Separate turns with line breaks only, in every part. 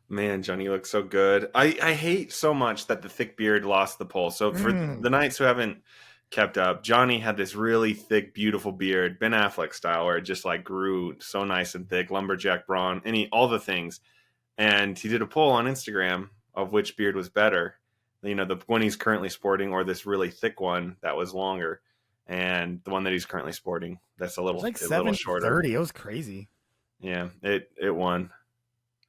Man, Johnny looks so good. I hate so much that the thick beard lost the poll. So for
Mm.
the Knights who haven't kept up, Johnny had this really thick, beautiful beard, Ben Affleck style, where it just like grew so nice and thick, lumberjack brawn, all the things. And he did a poll on Instagram of which beard was better. The one he's currently sporting or this really thick one that was longer. And the one that he's currently sporting, that's
It was like
a little
70
shorter.
30. It was crazy.
Yeah, it won.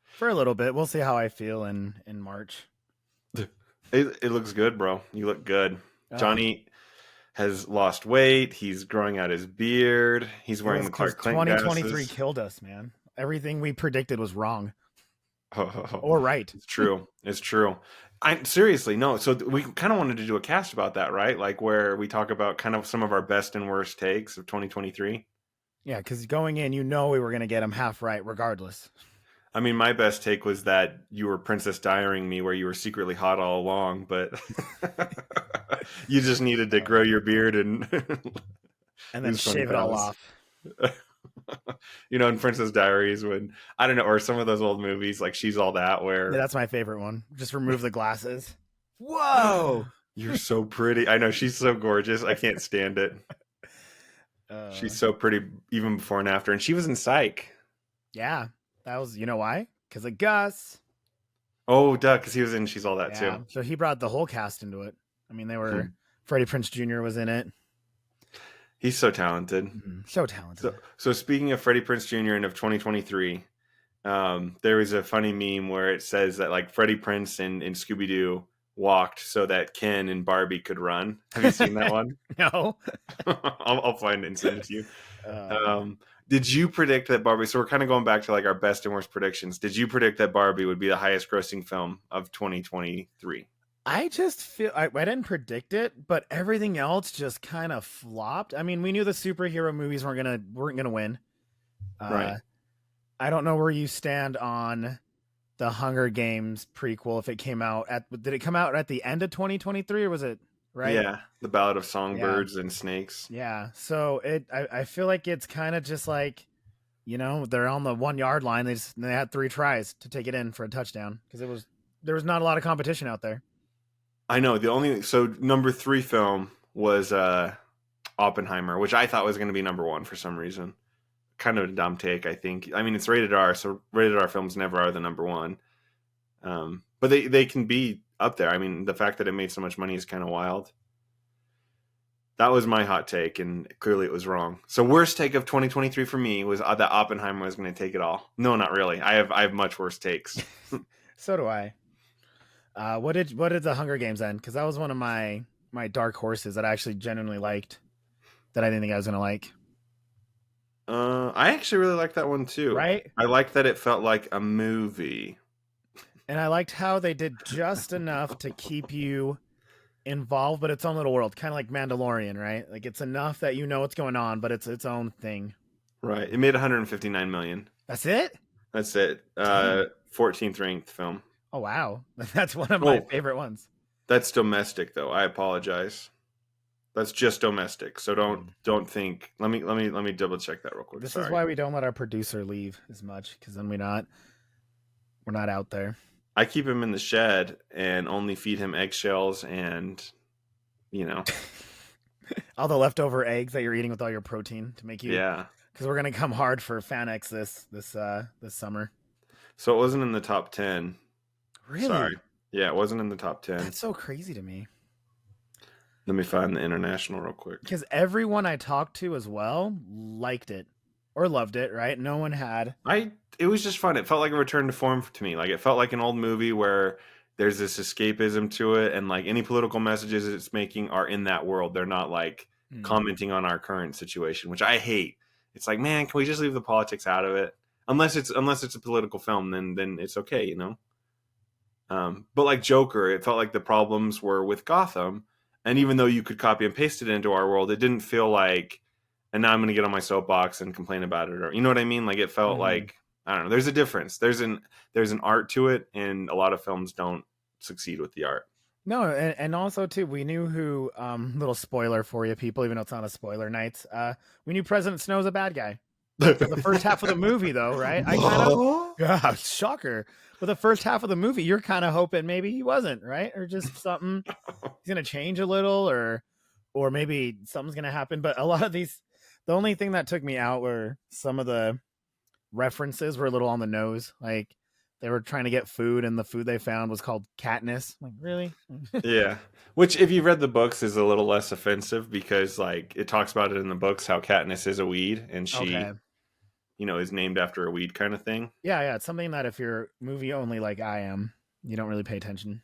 For a little bit. We'll see how I feel in March.
It looks good, bro. You look good.
Oh,
Johnny has lost weight. He's growing out his beard. He's
it
wearing
was
the
because
Clark Clint
2023
glasses.
killed us, man. Everything we predicted was wrong
Oh,
or right.
it's true. It's true. I seriously no. So we kind of wanted to do a cast about that, right? Like where we talk about kind of some of our best and worst takes of 2023.
Yeah, because going in, we were going to get them half right regardless.
I mean, my best take was that you were Princess Diarying me, where you were secretly hot all along, but you just needed to grow your beard and
And then
lose 20
shave it all
pounds.
off.
In Princess Diaries, when I don't know, or some of those old movies like She's All That,
Yeah,
where
that's my favorite one. Just remove the glasses. Whoa!
you're so pretty. I know she's so gorgeous. I can't stand it.
Uh,
She's so pretty even before and after, and she was in Psych.
yeah, that was, why? Because of Gus.
Oh, duh, because he was in She's All That
Yeah,
too.
so he brought the whole cast into it. I mean, they
Hmm.
were, Freddie Prinze Jr. was in it.
He's so talented.
So talented.
So speaking of Freddie Prinze Jr. and of 2023, there was a funny meme where it says that like Freddie Prinze and Scooby Doo walked so that Ken and Barbie could run. Have you seen that one?
No.
I'll find it and send it to you.
Uh,
Did you predict that Barbie? So we're kind of going back to like our best and worst predictions. Did you predict that Barbie would be the highest grossing film of 2023?
I just feel I didn't predict it, but everything else just kind of flopped. I mean, we knew the superhero movies weren't gonna win.
Right.
Uh, I don't know where you stand on the Hunger Games prequel. If it came out did it come out at the end of 2023 or was it right?
Yeah. The Ballad of
Yeah,
Songbirds and Snakes.
yeah. So I feel like it's kind of just like they're on the 1 yard line. They had 3 tries to take it in for a touchdown because there was not a lot of competition out there.
I know so number 3 film was Oppenheimer, which I thought was going to be number 1 for some reason. Kind of a dumb take, I think. I mean, it's rated R, so rated R films never are the number 1. But they can be up there. I mean, the fact that it made so much money is kind of wild. That was my hot take, and clearly it was wrong. So worst take of 2023 for me was that Oppenheimer was going to take it all. No, not really. I have much worse takes.
So do I. What did the Hunger Games end? Because that was one of my dark horses that I actually genuinely liked. That I didn't think I was gonna like.
I actually really liked that one too.
Right.
I liked that it felt like a movie.
And I liked how they did just enough to keep you involved, but its own little world, kind of like Mandalorian, right? Like it's enough that you know what's going on, but it's its own thing.
Right. It made 159 million.
That's it.
That's it.
Dang.
14th ranked film.
Oh wow, that's one of my favorite ones.
That's domestic though. I apologize. That's just domestic. So don't think. Let me double check that real quick.
This
Sorry.
is why we don't let our producer leave as much, because then we're not out there.
I keep him in the shed and only feed him eggshells and
all the leftover eggs that you're eating with all your protein to make you.
Yeah.
Because we're gonna come hard for FanX this summer.
So it wasn't in the top 10.
Really?
Sorry. Yeah, it wasn't in the top 10.
That's so crazy to me.
Let me find the international real quick.
Because everyone I talked to as well liked it or loved it, right? No one had.
It was just fun. It felt like a return to form to me. Like it felt like an old movie where there's this escapism to it, and like any political messages it's making are in that world. They're not like commenting on our current situation, which I hate. It's like, man, can we just leave the politics out of it? Unless it's a political film, then it's okay, But like Joker, it felt like the problems were with Gotham. And even though you could copy and paste it into our world, it didn't feel like, and now I'm going to get on my soapbox and complain about it, or you know what I mean? Like it felt like, I don't know. There's a difference. There's an art to it, and a lot of films don't succeed with the art.
No, and also too, we knew who. Little spoiler for you people, even though it's not a spoiler night. We knew President Snow's a bad guy. For the first half of the movie, though, right? I kind of, yeah, shocker. For the first half of the movie, you're kind of hoping maybe he wasn't, right? Or just something he's gonna change a little, or maybe something's gonna happen. But a lot of these, the only thing that took me out were some of the references were a little on the nose. Like they were trying to get food, and the food they found was called Katniss. Like, really?
Yeah. Which, if you read the books, is a little less offensive because, like, it talks about it in the books how Katniss is a weed and
Okay.
she, is named after a weed kind of thing.
Yeah, it's something that if you're movie only like I am, you don't really pay attention.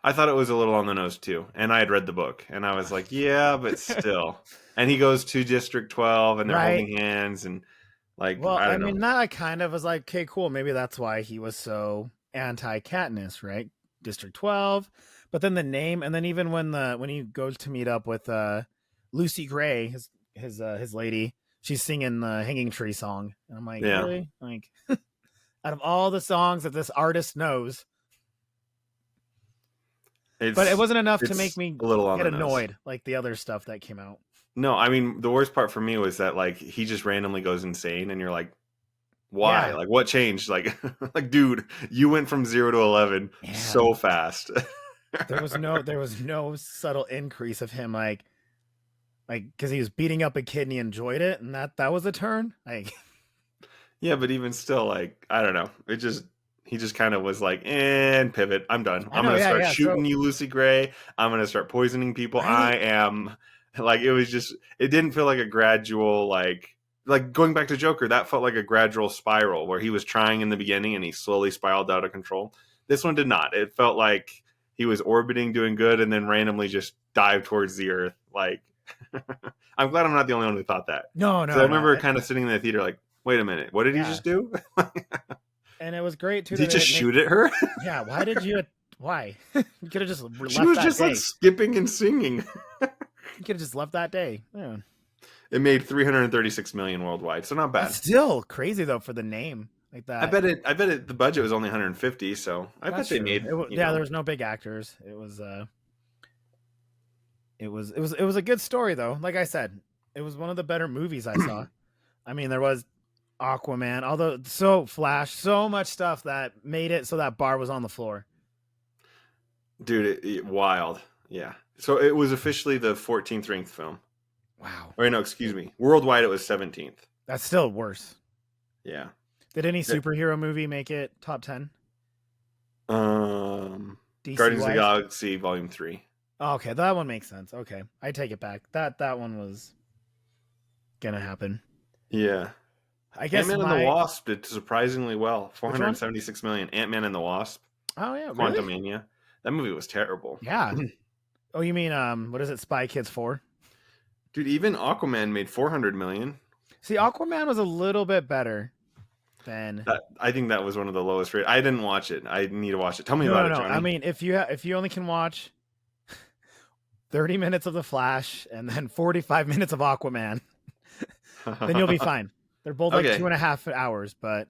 I thought it was a little on the nose too. And I had read the book and I was like, yeah, but still. And he goes to District 12 and they're
Right.
holding hands and, like,
Well,
I
I
don't know.
mean, that I kind of was like, okay, cool. Maybe that's why he was so anti Katniss, right? District 12. But then the name, and then even when he goes to meet up with Lucy Gray, his lady, she's singing the Hanging Tree song, and I'm like,
Yeah.
really? Like, out of all the songs that this artist knows, but it
It's
wasn't enough to make
it's
me
a little on
get
the nose.
annoyed like the other stuff that came out.
No, I mean, the worst part for me was that, like, he just randomly goes insane and you're like, why?
Yeah,
Like, what changed? Like, like, dude, you went from 0 to 11 so
man,
fast.
there was no subtle increase of him like because he was beating up a kid and he enjoyed it, and that was a turn. Like,
Yeah, but even still, like, I don't know. He just kind of was like, and pivot. I'm done.
I
I'm
know,
gonna
yeah,
start
yeah. So
shooting you, Lucy Gray. I'm gonna start poisoning people. I
right,
am like it was just it didn't feel like a gradual like going back to Joker, that felt like a gradual spiral where he was trying in the beginning and he slowly spiraled out of control. This one did not. It felt like he was orbiting, doing good, and then randomly just dived towards the earth. Like I'm glad I'm not the only one who thought that.
no,
Because I
no, no,
remember kind of sitting in the theater like, wait a minute, what did he
yeah,
just do?
and it was great too
Did he
that
just
it make
shoot at her?
yeah. Why did you? Why you could have just
She
left
was
that
just like
day?
skipping and singing.
You could have just left that day. Yeah.
It made 336 million worldwide, so not
That's
bad.
still crazy though for the name like that.
I bet it the budget was only 150, so I bet
That's
they
true.
made,
Yeah, there was no big actors. It was a good story though. Like I said, it was one of the better movies I saw. I mean, there was Aquaman, although so Flash, so much stuff that made it so that bar was on the floor.
dude, wild. Yeah. So it was officially the 14th ranked film.
Wow.
Or no, excuse me. Worldwide it was 17th.
That's still worse.
Yeah.
Did any
It-
superhero movie make it top 10? DC
Guardians of the
wise?
Galaxy Volume 3.
Oh, okay, that one makes sense. Okay. I take it back. That one was gonna happen.
Yeah.
I guess
Ant-Man and the
my
Wasp did surprisingly well.
which one?
476 million. Ant-Man and the Wasp.
Oh yeah, really?
Quantumania. That movie was terrible.
Yeah. Oh, you mean what is it? Spy Kids 4?
Dude, even Aquaman made 400 million.
See, Aquaman was a little bit better than.
I think that was one of the lowest rated. I didn't watch it. I need to watch it. Tell me
No,
about
no,
it,
no.
Johnny.
I mean, if you only can watch 30 minutes of The Flash and then 45 minutes of Aquaman, then you'll be fine. They're both like
Okay.
2.5 hours, but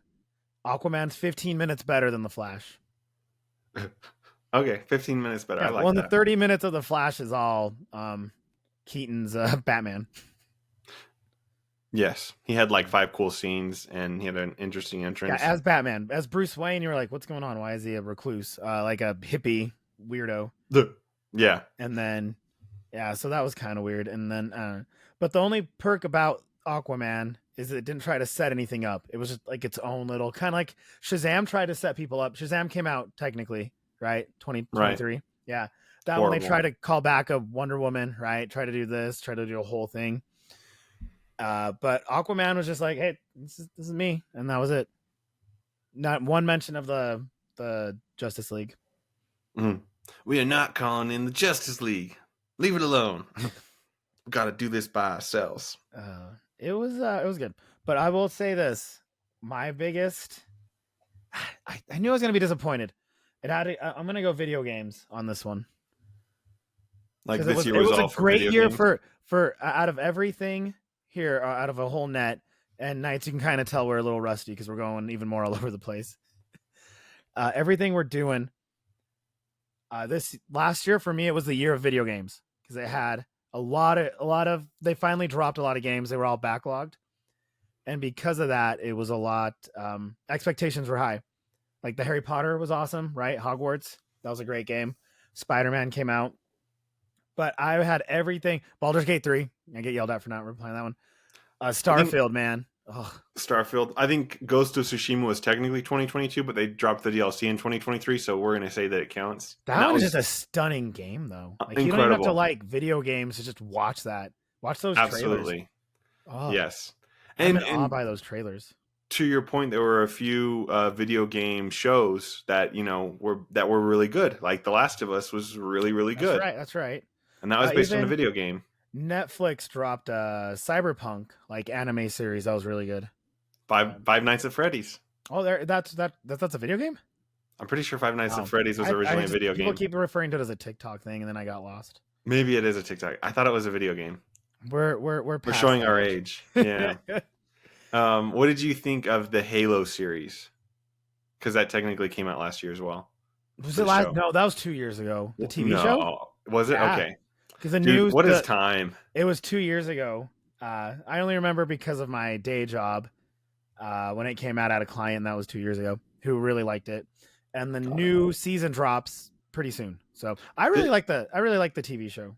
Aquaman's 15 minutes better than The Flash.
Okay, 15 minutes better.
Yeah,
I like
well, the
that.
30 minutes of The Flash is all Keaton's Batman.
Yes, he had like 5 cool scenes, and he had an interesting
Yeah,
entrance.
as Batman, as Bruce Wayne, you were like, "What's going on? Why is he a recluse, like a hippie weirdo?"
Yeah,
And then, yeah, so that was kind of weird. And then, but the only perk about Aquaman is it didn't try to set anything up. It was just like its own little kind of like Shazam tried to set people up. Shazam came out technically, right? 2023. Yeah. That one they
Horrible.
try to call back a Wonder Woman, right? Try to do this, try to do a whole thing. But Aquaman was just like, hey, this is me, and that was it. Not one mention of the Justice League.
We are not calling in the Justice League. Leave it alone. We got to do this by ourselves.
It was good, but I will say this: my biggest, I knew I was gonna be disappointed. I'm gonna go video games on this one.
Like
'Cause
this year
it
was
was
all
a
for
great
video
year
games.
for out of everything here, out of a whole net. And nights, you can kind of tell we're a little rusty because we're going even more all over the place. Everything we're doing. This last year for me, it was the year of video games because they had a lot of. They finally dropped a lot of games. They were all backlogged, and because of that, it was a lot. Expectations were high. Like the Harry Potter was awesome, right? Hogwarts, that was a great game. Spider-Man came out, but I had everything. Baldur's Gate 3. I get yelled at for not replaying that one.
I think
Starfield, man. Ugh.
Starfield. I think Ghost of Tsushima was technically 2022, but they dropped the DLC in 2023, so we're gonna say that it counts. And
That
that
one is
was
just a stunning game, though. Like you don't even have to
incredible.
like video games to just watch that. Watch those trailers.
Absolutely,
Oh,
yes.
I'm in awe
And
by those trailers.
to your point, there were a few video game shows that were really good. Like The Last of Us was really really
That's
good,
right. That's right.
and that was based on a
Even
video game.
Netflix dropped a Cyberpunk like anime series that was really good.
Five Nights at Freddy's.
Oh, that's a video game.
I'm pretty sure Five Nights
Oh,
at Freddy's was originally a video
people
game.
keep referring to it as a TikTok thing, and then I got lost.
Maybe it is a TikTok. I thought it was a video game.
We're
We're showing our age. Yeah. What did you think of the Halo series? Because that technically came out last year as well.
Was
for
it
the
last?
show.
No, that was 2 years ago. The TV
No,
show.
was it?
Yeah.
Okay,
Because the
dude.
news.
What is time?
It was 2 years ago. I only remember because of my day job. When it came out at a client that was 2 years ago who really liked it, and the new season drops pretty soon. So I really like the TV show.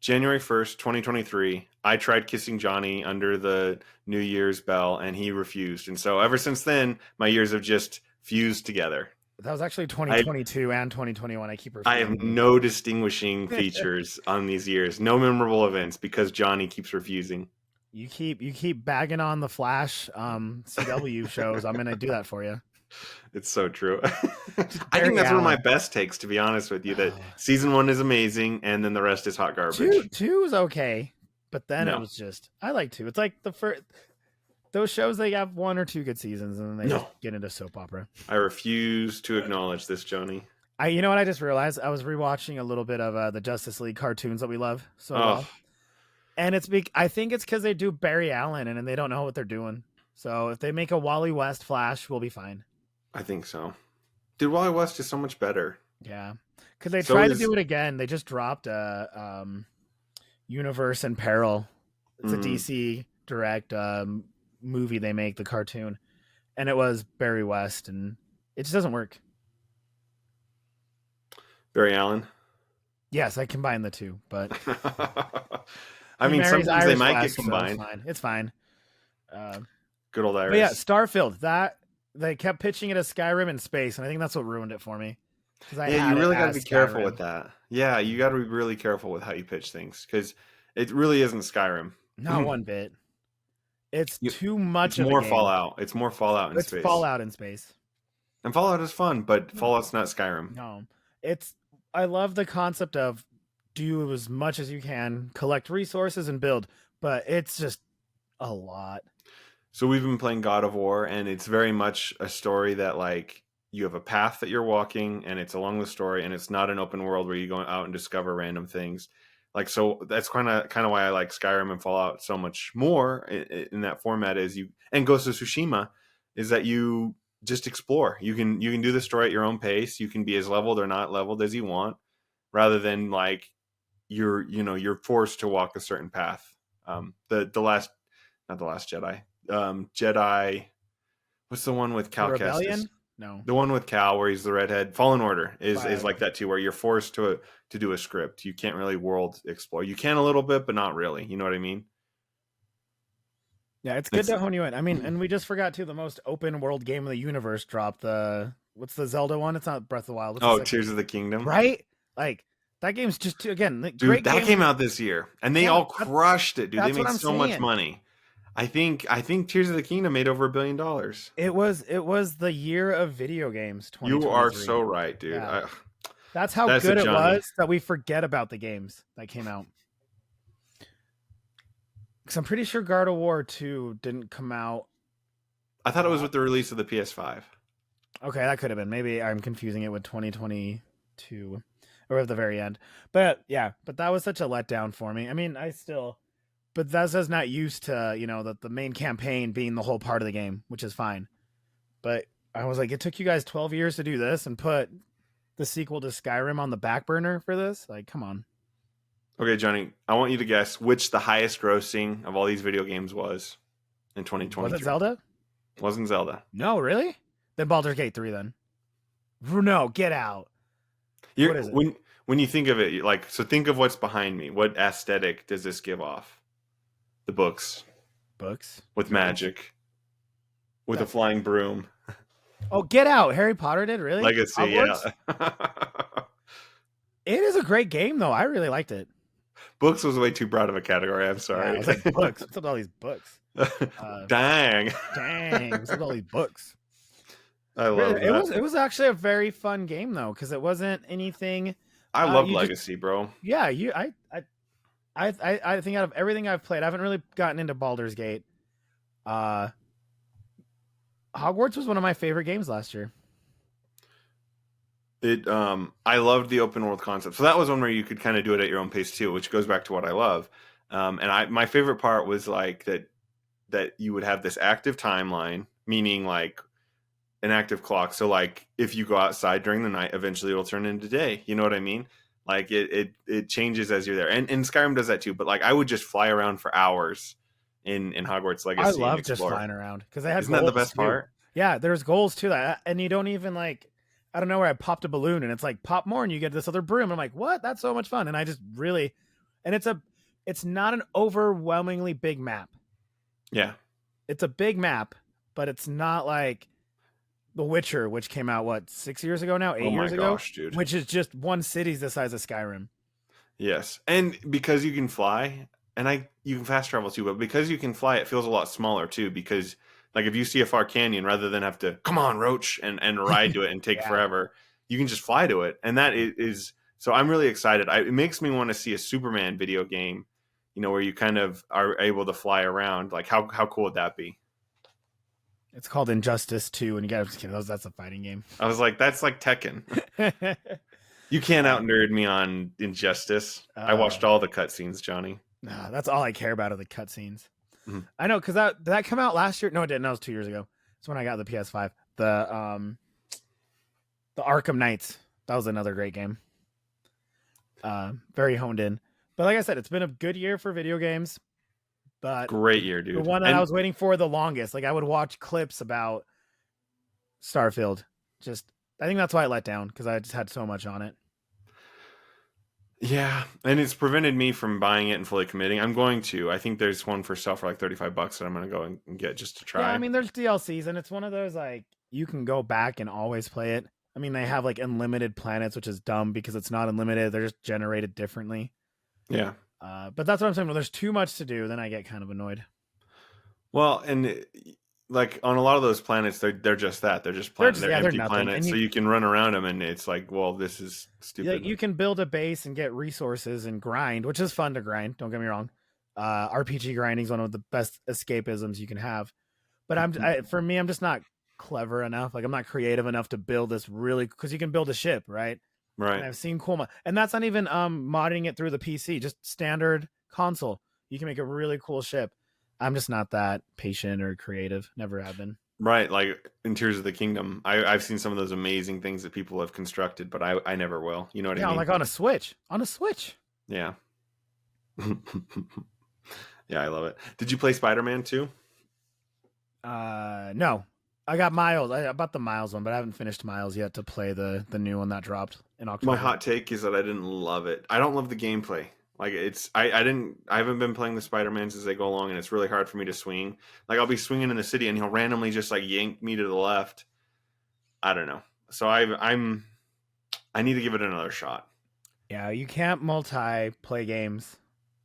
January 1st, 2023. I tried kissing Johnny under the New Year's bell, and he refused. And so ever since then, my years have just fused together.
That was actually 2022 and 2021. I keep
I have
refusing.
no distinguishing features on these years, no memorable events because Johnny keeps refusing.
You keep bagging on the Flash CW shows. I'm gonna do that for you.
It's so true. I think
Barry
that's one of my
Allen.
best takes, to be honest with you, that season 1 is amazing and then the rest is hot garbage.
Two is okay, but then
No.
it was just I like 2. It's like the first those shows they have 1 or 2 good seasons and then they
No.
just get into soap opera.
I refuse to acknowledge this, Johnny.
You know what I just realized? I was rewatching a little bit of the Justice League cartoons that we love so well. And I think it's because they do Barry Allen and they don't know what they're doing. So if they make a Wally West Flash, we'll be fine.
I think so. Dude, Wally West is so much better.
Yeah. Because they
So
tried to
is-
do it again. They just dropped Universe in Peril. It's a DC Direct movie they make, the cartoon. And it was Barry West, and it just doesn't work.
Barry Allen.
Yes, I combined the two, but
I mean,
Mary's
sometimes they
Irish
might
West,
get
so
combined.
it's fine.
Good old Irish.
But yeah, Starfield. That they kept pitching it as Skyrim in space, and I think that's what ruined it for me.
Yeah, you really got to be careful with that. Yeah, you got to be really careful with how you pitch things because it really isn't Skyrim.
Not one bit. It's too much.
It's more Fallout. It's more Fallout in
it's
space.
Fallout in space.
And Fallout is fun, but Fallout's not Skyrim.
No, I love the concept of do as much as you can, collect resources and build, but it's just a lot.
So we've been playing God of War, and it's very much a story that like you have a path that you're walking, and it's along the story, and it's not an open world where you go out and discover random things. Like, so that's kind of why I like Skyrim and Fallout so much more in that format and Ghost of Tsushima is that you just explore. You can do the story at your own pace. You can be as leveled or not leveled as you want, rather than like you're forced to walk a certain path. Not the last Jedi. Jedi. What's the one with Cal
Rebellion?
Kestis?
No,
The one with Cal where he's the redhead. Fallen Order is like that too, where you're forced to do a script. You can't really world explore. You can a little bit, but not really. You know what I mean?
Yeah, it's good to hone you in. I mean, and we just forgot too, the most open world game in the universe dropped. What's the Zelda one? It's not Breath of the Wild. What's
Tears of the Kingdom.
Right? Like that game's just again,
Dude,
great
that
game.
came out this year, and they all crushed it, dude. They
that's what
made
I'm
so much
saying.
money. I think Tears of the Kingdom made over $1 billion.
It was the year of video games.
You are so right, dude.
Yeah. That's how
That's
good
a
it
Johnny.
was that we forget about the games that came out. Because I'm pretty sure God of War 2 didn't come out.
I thought it was with the release of the PS5.
Okay, that could have been. Maybe I'm confusing it with 2022 or at the very end. But yeah, but that was such a letdown for me. I mean, but Bethesda's not used to, the main campaign being the whole part of the game, which is fine. But I was like, it took you guys 12 years to do this and put the sequel to Skyrim on the back burner for this? Like, come on.
Okay, Johnny, I want you to guess which the highest grossing of all these video games was in
Was it
2023.
Zelda?
Wasn't Zelda.
No, really? Then Baldur's Gate 3 then. No, get out.
You're,
What is it?
when you think of it, like, so think of what's behind me. What aesthetic does this give off? The books
Books
with
nerds.
magic, with a flying broom.
Oh, get out. Harry Potter did, really?
Legacy,
Hogwarts?
yeah.
It is a great game, though. I really liked it.
Books was way too broad of a category. I'm sorry.
Yeah, I was like, books. What's up with all these books?
Dang.
Dang. What's up with all these books?
I love that.
It was actually a very fun game, though, because it wasn't anything.
I love Legacy, bro.
Yeah, I think out of everything I've played, I haven't really gotten into Baldur's Gate. Hogwarts was one of my favorite games last year.
I loved the open world concept. So that was one where you could kind of do it at your own pace too, which goes back to what I love. And my favorite part was like that you would have this active timeline, meaning like an active clock. So like if you go outside during the night, eventually it'll turn into day. You know what I mean? Like it changes as you're there. And Skyrim does that too, but like I would just fly around for hours in Hogwarts Legacy.
I love just flying around because they had
Isn't that the best part?
Yeah, there's goals to that. And you don't even like, I don't know where I popped a balloon and it's like pop more and you get this other broom. I'm like, what? That's so much fun. And I just really, and it's not an overwhelmingly big map.
Yeah.
It's a big map, but it's not like The Witcher, which came out, what, 6 years ago now? 8 years ago?
Gosh, dude.
Which is just one city's the size of Skyrim.
Yes. And because you can fly, and you can fast travel too, but because you can fly, it feels a lot smaller too, because like if you see a far canyon, rather than have to, come on, Roach, and ride to it and take forever, you can just fly to it. And that is so I'm really excited. It makes me want to see a Superman video game, you know, where you kind of are able to fly around. Like how cool would that be?
It's called Injustice 2, and that's a fighting game.
I was like, that's like Tekken. You can't out nerd me on Injustice. I watched all the cutscenes, Johnny.
Nah, that's all I care about are the cutscenes.
Mm-hmm.
I know, because did that come out last year? No, it didn't. That was 2 years ago. That's when I got the PS5. The Arkham Knights. That was another great game. Very honed in. But like I said, it's been a good year for video games. But
great year, dude.
The one that I was waiting for the longest. Like I would watch clips about Starfield. I think that's why it let down, because I just had so much on it.
Yeah, and it's prevented me from buying it and fully committing. I'm going to. I think there's one for sale for like $35 that I'm going to go and get just to try.
Yeah, I mean, there's DLCs, and it's one of those like you can go back and always play it. I mean, they have like unlimited planets, which is dumb because it's not unlimited. They're just generated differently.
Yeah.
But that's what I'm saying. When there's too much to do, then I get kind of annoyed.
Well, and like on a lot of those planets, they're just that. They're just planets. They're empty planets. So you can run around them, and it's like, well, this is stupid.
You can build a base and get resources and grind, which is fun to grind. Don't get me wrong. RPG grinding is one of the best escapisms you can have. But for me, I'm just not clever enough. Like I'm not creative enough to build this really, because you can build a ship, right?
Right.
And I've seen cool, and that's not even modding it through the PC, just standard console. You can make a really cool ship. I'm just not that patient or creative. Never have been.
Right, like in Tears of the Kingdom, I've seen some of those amazing things that people have constructed, but I never will. You know what I mean?
Yeah, like on a Switch.
Yeah. Yeah, I love it. Did you play Spider-Man 2?
No. I got Miles. I bought the Miles one, but I haven't finished Miles yet to play the new one that dropped in October.
My hot take is that I didn't love it. I don't love the gameplay. Like I haven't been playing the Spider-Mans as they go along, and it's really hard for me to swing. Like I'll be swinging in the city and he'll randomly just like yank me to the left. I don't know. So I need to give it another shot.
Yeah, you can't play games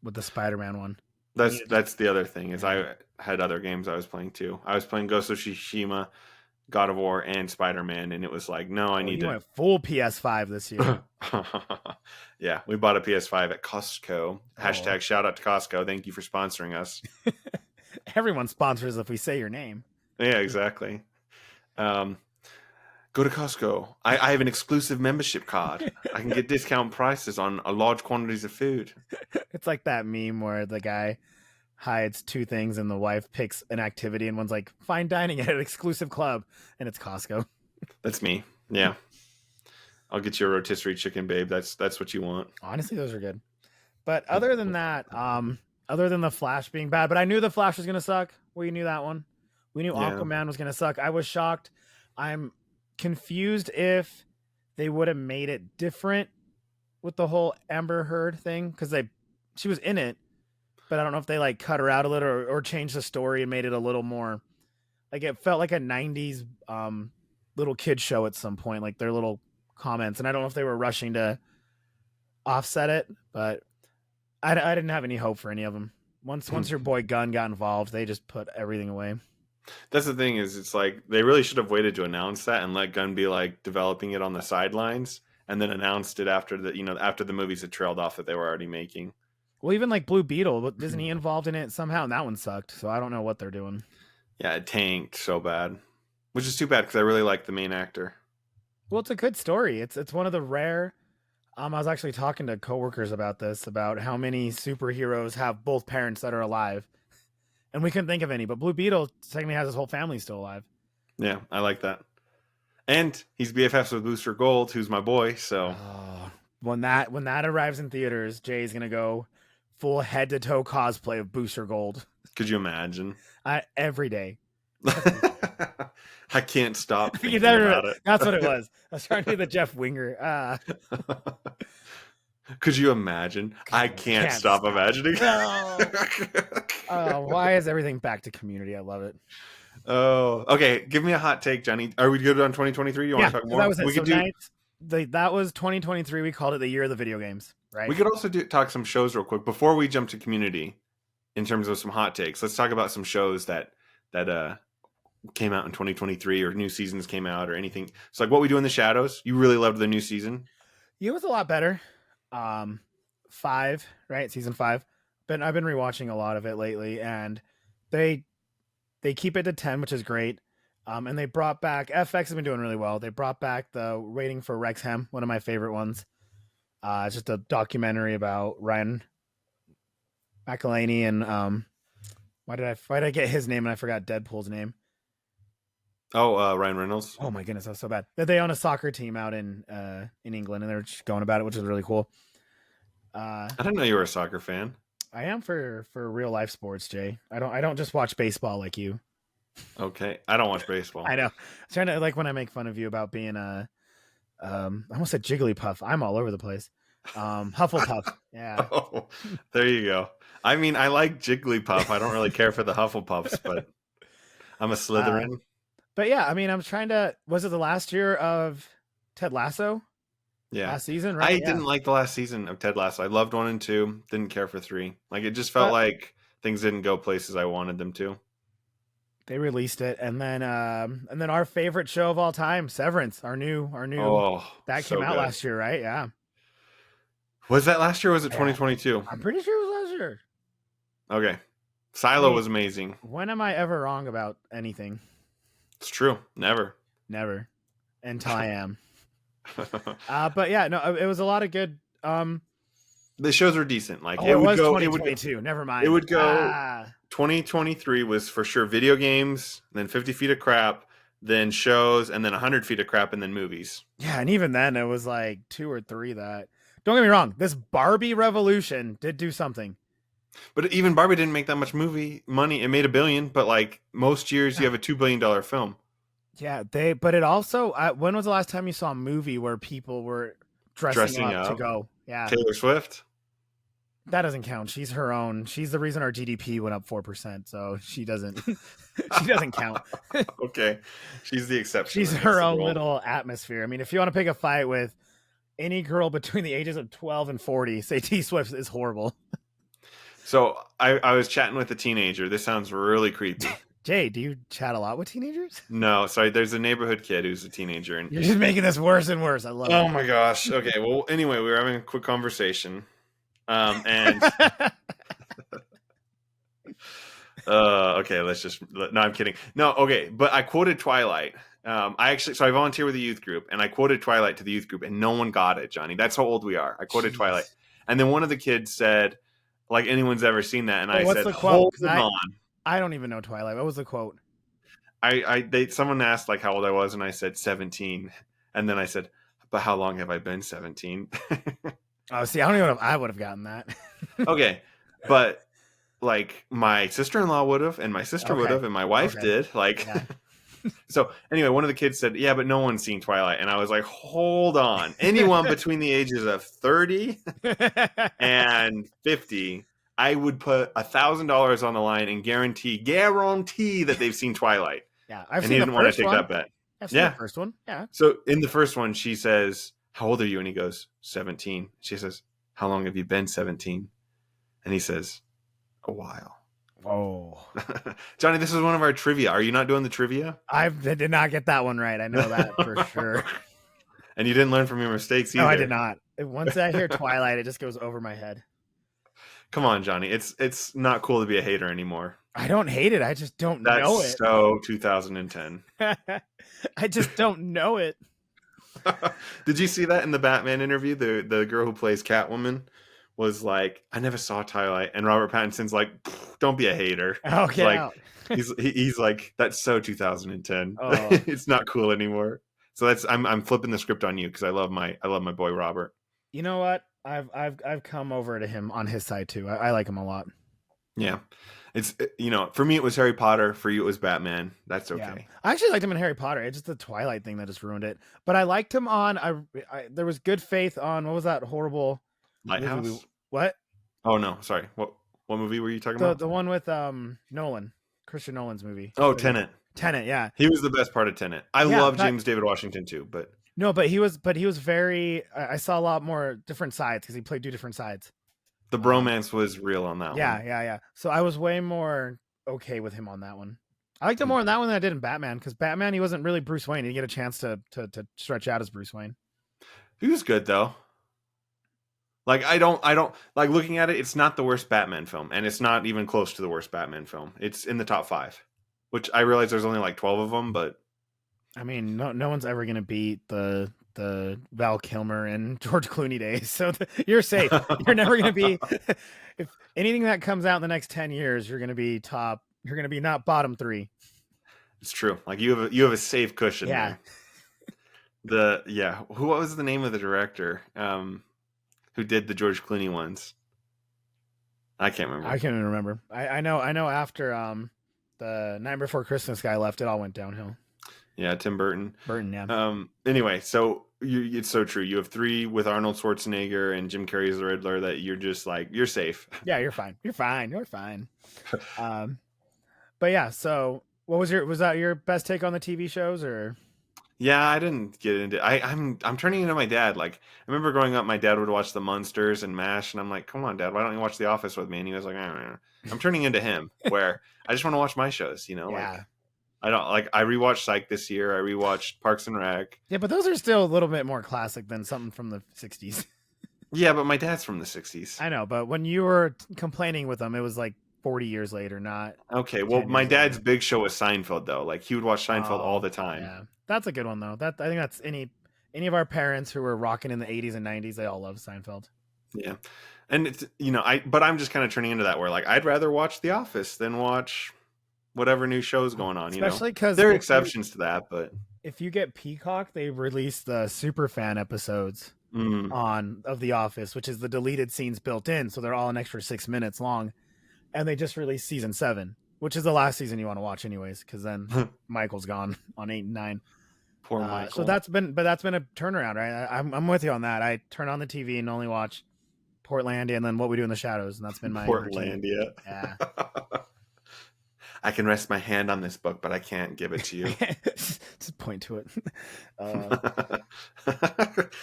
with the Spider-Man one.
That's the other thing is I had other games I was playing too. I was playing Ghost of Tsushima, God of War, and Spider-Man, and it was like, no, I need to
went full PS5 this year.
Yeah, we bought a PS5 at Costco. Hashtag shout out to Costco. Thank you for sponsoring us.
Everyone sponsors if we say your name.
Yeah, exactly. Go to Costco. I have an exclusive membership card. I can get discount prices on large quantities of food.
It's like that meme where the guy hides two things and the wife picks an activity and one's like fine dining at an exclusive club and it's Costco.
That's me. Yeah. I'll get you a rotisserie chicken, babe. That's what you want.
Honestly, those are good. But other than that, other than the Flash being bad. But I knew the Flash was gonna suck. We knew that one. We knew
Yeah.
Aquaman was gonna suck. I was shocked. I'm confused if they would have made it different with the whole Amber Heard thing because she was in it, but I don't know if they like cut her out a little or changed the story and made it a little more like it felt like a 90s little kid show at some point, like their little comments. And I don't know if they were rushing to offset it, but I didn't have any hope for any of them. Once your boy Gunn got involved, they just put everything away.
That's the thing is, it's like they really should have waited to announce that and let Gunn be like developing it on the sidelines, and then announced it after the movies had trailed off that they were already making.
Well, even like Blue Beetle, isn't he involved in it somehow? And that one sucked, so I don't know what they're doing.
Yeah, it tanked so bad, which is too bad because I really like the main actor.
Well, it's a good story. It's one of the rare. I was actually talking to coworkers about this, about how many superheroes have both parents that are alive. And we couldn't think of any, but Blue Beetle technically has his whole family still alive.
Yeah, I like that. And he's BFFs with Booster Gold, who's my boy. So
when that arrives in theaters, Jay's gonna go full head to toe cosplay of Booster Gold.
Could you imagine?
Every day.
I can't stop thinking about it.
That's what it was. I was trying to do the Jeff Winger.
Could you imagine? I can't stop imagining.
No. Why is everything back to Community? I love it.
Oh, okay. Give me a hot take, Johnny. Are we good on 2023? You want to talk more?
That was it.
We could do.
That was 2023. We called it the year of the video games, right?
We could also talk some shows real quick before we jump to Community. In terms of some hot takes, let's talk about some shows that came out in 2023 or new seasons came out or anything. So like What We Do in the Shadows. You really loved the new season.
It was a lot better. 5, right? Season 5. But I've been rewatching a lot of it lately, and they keep it to 10, which is great. And they brought back FX has been doing really well. They brought back the Waiting for Wrexham, one of my favorite ones. It's just a documentary about Ryan McElhaney and why did I get his name and I forgot Deadpool's name?
Oh, Ryan Reynolds.
Oh my goodness, that was so bad. They own a soccer team out in England, and they're just going about it, which is really cool.
I didn't know you were a soccer fan.
I am for real life sports, Jay. I don't just watch baseball like you.
Okay, I don't watch baseball.
I know. I'm trying to like when I make fun of you about being I almost said Jigglypuff. I'm all over the place. Hufflepuff. Yeah.
Oh, there you go. I mean, I like Jigglypuff. I don't really care for the Hufflepuffs, but I'm a Slytherin.
But yeah, I mean, I'm trying to. Was it the last year of Ted Lasso?
Yeah,
last season. Right?
I didn't like the last season of Ted Lasso. I loved 1 and 2. Didn't care for 3. Like it just felt like things didn't go places I wanted them to.
They released it, and then our favorite show of all time, Severance, our new.
Oh,
that came out last year, right? Yeah.
Was that last year? Or was it 2022?
I'm pretty sure it was last year.
Okay, Silo was amazing.
When am I ever wrong about anything?
It's true. Never.
Until I am. But yeah, no, it was a lot of good.
The shows were decent. Like
it was 2022. Never mind.
It would go. 2023 was for sure video games, then 50 Feet of Crap, then shows, and then 100 Feet of Crap, and then movies.
Yeah, and even then it was like 2 or 3 that. Don't get me wrong. This Barbie Revolution did do something.
But even Barbie didn't make that much movie money. It made $1 billion, but like most years, you have a $2 billion film.
Yeah, but it also. When was the last time you saw a movie where people were dressing up to go? Yeah,
Taylor Swift.
That doesn't count. She's her own. She's the reason our GDP went up 4%. So she doesn't. She doesn't count.
Okay, she's the exception.
She's her own little atmosphere. I mean, if you want to pick a fight with any girl between the ages of 12 and 40, say T Swift is horrible.
So I was chatting with a teenager. This sounds really creepy.
Jay, do you chat a lot with teenagers?
No, sorry. There's a neighborhood kid who's a teenager, and
you're just making this worse and worse. I love it.
Oh my gosh. Okay. Well, anyway, we were having a quick conversation, and okay. Let's just. No, I'm kidding. No, okay. But I quoted Twilight. I volunteer with a youth group, and I quoted Twilight to the youth group, and no one got it, Johnny. That's how old we are. I quoted Twilight, and then one of the kids said, "Like anyone's ever seen that?" And I said, "Hold on."
I don't even know Twilight. What was the quote?
Someone asked like how old I was, and I said 17, and then I said, "But how long have I been 17?"
Oh, see, I don't even know if I would have gotten that.
Okay, but like my sister-in-law would have, and my sister would
Okay.
have, and my wife
Okay.
did. Like,
Yeah.
so anyway, one of the kids said, "Yeah, but no one's seen Twilight," and I was like, "Hold on, anyone between the ages of 30 and 50, I would put $1,000 on the line and guarantee that they've seen Twilight."
Yeah, I've
And he
seen the
didn't want to
first
take
one.
that bet.
I've seen the
Yeah.
first one. Yeah.
So in the first one, she says, "How old are you?" And he goes, 17. She says, "How long have you been 17?" And he says, "A while."
Oh,
Johnny, this is one of our trivia. Are you not doing the trivia?
I did not get that one right. I know that for sure.
And you didn't learn from your mistakes either.
No, I did not. Once I hear Twilight, it just goes over my head.
Come on, Johnny. It's not cool to be a hater anymore.
I don't hate it. I just don't know
That's
it.
so 2010.
I just don't know it.
Did you see that in the Batman interview? The girl who plays Catwoman was like, "I never saw Twilight," and Robert Pattinson's like, "Don't be a hater."
Oh, get
Like,
out.
he's like, "That's so 2010.
Oh.
It's not cool anymore." So I'm flipping the script on you because I love my boy Robert.
You know what? I've come over to him on his side too. I like him a lot.
Yeah, it's for me it was Harry Potter. For you it was Batman. That's okay.
Yeah. I actually liked him in Harry Potter. It's just the Twilight thing that just ruined it. But I liked him on. There was good faith on what was that horrible
Lighthouse.
movie? What?
Oh no, sorry. What movie were you talking about?
The one with Christopher Nolan's movie.
Oh, Tenet.
Tenet, yeah.
He was the best part of Tenet. I love James David Washington too, but
no, but he was very. I saw a lot more different sides because he played two different sides.
the bromance was real on that one.
Yeah. So I was way more okay with him on that one. I liked him more in that one than I did in Batman because Batman he wasn't really Bruce Wayne. He didn't get a chance to stretch out as Bruce Wayne.
He was good though. Like I don't like looking at it. It's not the worst Batman film, and it's not even close to the worst Batman film. It's in the top 5, which I realize there's only like 12 of them, but
I mean, no one's ever gonna beat the Val Kilmer and George Clooney days, so you're safe. You're never gonna be. If anything that comes out in the next 10 years, you're gonna be top. You're gonna be not bottom 3.
It's true. Like you have a safe cushion.
Yeah.
There. What was the name of the director? Who did the George Clooney ones? I can't remember.
I can't even remember. I know after the Night Before Christmas guy left, it all went downhill.
Yeah, Tim Burton.
Yeah.
Anyway, so it's so true. You have 3 with Arnold Schwarzenegger and Jim Carrey as the Riddler that you're just like, you're safe.
Yeah, you're fine. You're fine. But yeah, so was that your best take on the TV shows or?
Yeah, I didn't get into. I'm turning into my dad. Like I remember growing up, my dad would watch The Munsters and MASH, and I'm like, "Come on, Dad, why don't you watch The Office with me?" And he was like, I'm turning into him, where I just want to watch my shows.
Yeah.
Like I don't like. I rewatched Psych this year. I rewatched Parks and Rec.
Yeah, but those are still a little bit more classic than something from the '60s.
Yeah, but my dad's from the '60s.
I know, but when you were complaining with them, it was like 40 years later, not.
Okay, well, my dad's big show was Seinfeld, though. Like he would watch Seinfeld all the time.
Yeah, that's a good one though. I think that's any of our parents who were rocking in the 80s and 90s, they all love Seinfeld.
Yeah, and it's but I'm just kind of turning into that where like I'd rather watch The Office than watch whatever new show's going on.
Especially because
there are exceptions to that, but
if you get Peacock, they release the super fan episodes of The Office, which is the deleted scenes built in, so they're all an extra 6 minutes long. And they just released season 7, which is the last season you want to watch anyways, because then Michael's gone on 8 and 9.
Poor Michael.
So that's been a turnaround, right? I'm with you on that. I turn on the TV and only watch Portlandia and then What We Do in the Shadows, and that's been my
Portlandia.
Yeah.
I can rest my hand on this book, but I can't give it to you.
Just point to it.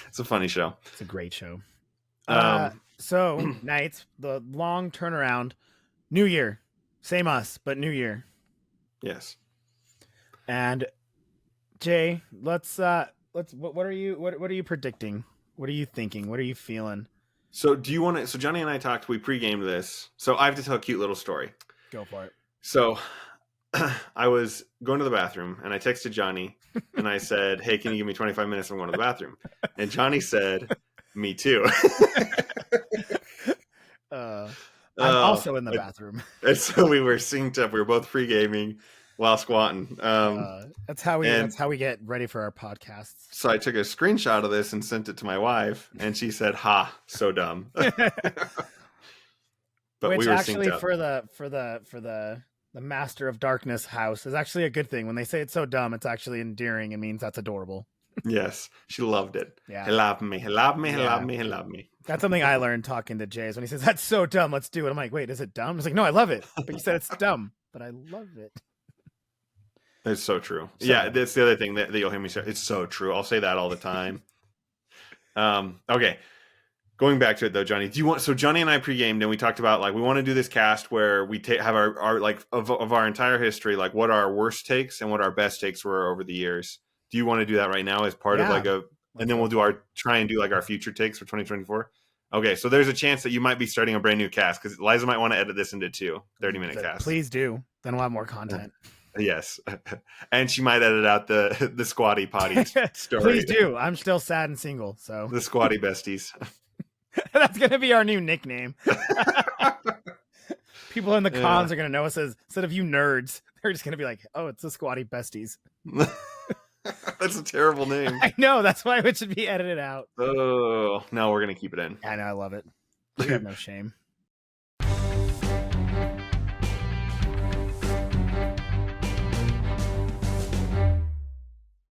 It's a funny show.
It's a great show. So nights, the long turnaround. New Year, same us, but New Year.
Yes.
And Jay, let's what are you predicting? What are you thinking? What are you feeling?
So do you want to? So Johnny and I talked. We pre-gamed this. So I have to tell a cute little story.
Go for it.
So I was going to the bathroom and I texted Johnny and I said, "Hey, can you give me 25 minutes? I'm going to the bathroom." And Johnny said, "Me too."
I'm also in the bathroom.
And so we were synced up. We were both pre-gaming while squatting.
That's how we get ready for our podcasts.
So I took a screenshot of this and sent it to my wife, and she said, "Ha, so dumb." but
Which
we were
actually
synced up.
for the Master of Darkness house is actually a good thing. When they say it's so dumb, it's actually endearing. It means that's adorable.
Yes, she loved it.
Yeah.
He loved me. He loved me. He
Yeah.
loved me. He loved me.
That's something I learned talking to Jays when he says, "That's so dumb. Let's do it." I'm like, "Wait, is it dumb?" He's like, "No, I love it." But you said it's dumb, but I love it.
It's so true.
So,
yeah, that's the other thing that you'll hear me say. It's so true. I'll say that all the time. Okay. Going back to it though, Johnny, do you want? So Johnny and I pre-gamed and we talked about like we want to do this cast where we have our like of our entire history, like what our worst takes and what our best takes were over the years. Do you want to do that right now as part of like and then we'll do try and do like our future takes for 2024? Okay, so there's a chance that you might be starting a brand new cast because Liza might want to edit this into 30-minute casts.
Please do. Then we'll have more content.
Yes, and she might edit out the squatty potty story.
Please do. I'm still sad and single, so
the squatty besties.
That's gonna be our new nickname. People in the cons are gonna know us as instead of you nerds, they're just gonna be like, "Oh, it's the squatty besties."
That's a terrible name.
I know. That's why it should be edited out.
Oh, no, we're gonna keep it in.
I know. I love it. We have no shame.